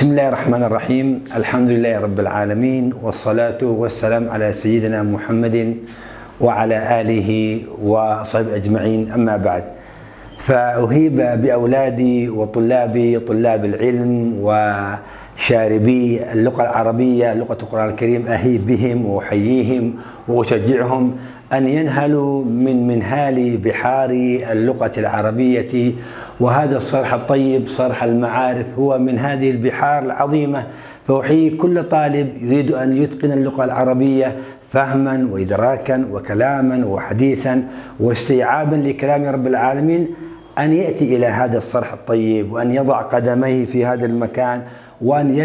بسم الله الرحمن الرحيم. الحمد لله رب العالمين، والصلاة والسلام على سيدنا محمد وعلى آله وصحبه أجمعين. أما بعد، فأهيب بأولادي وطلابي طلاب العلم وشاربي اللغة العربية لغة القرآن الكريم، أهيب بهم وأحييهم وأشجعهم أن ينهلوا من منهال بحار اللغة العربية. وهذا الصرح الطيب صرح المعارف هو من هذه البحار العظيمة. فأحيي كل طالب يريد أن يتقن اللغة العربية فهما وإدراكا وكلاما وحديثا واستيعابا لكلام رب العالمين أن يأتي إلى هذا الصرح الطيب، وأن يضع قدميه في هذا المكان، وأن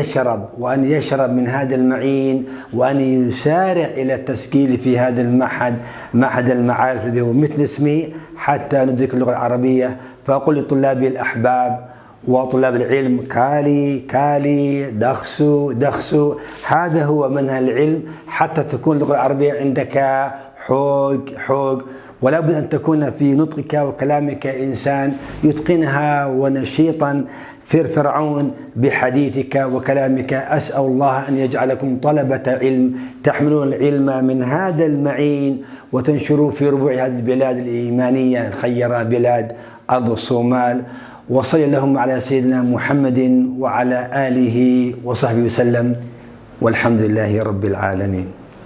يشرب من هذا المعين، وأن يسارع إلى التسجيل في هذا معهد المعارف الذي هو مثل اسمي حتى ندرك اللغة العربية. فأقول لطلابي الأحباب وطلاب العلم: كالي دخسو. هذا هو منهج العلم حتى تكون اللغة العربية عندك حوج. ولا بد أن تكون في نطقك وكلامك إنسان يتقنها ونشيطا فرعون بحديثك وكلامك. أسأل الله أن يجعلكم طلبة علم تحملون العلم من هذا المعين وتنشروا في ربوع هذه البلاد الإيمانية الخيرة، بلاد أرض الصومال. وصل اللهم على سيدنا محمد وعلى آله وصحبه وسلم، والحمد لله رب العالمين.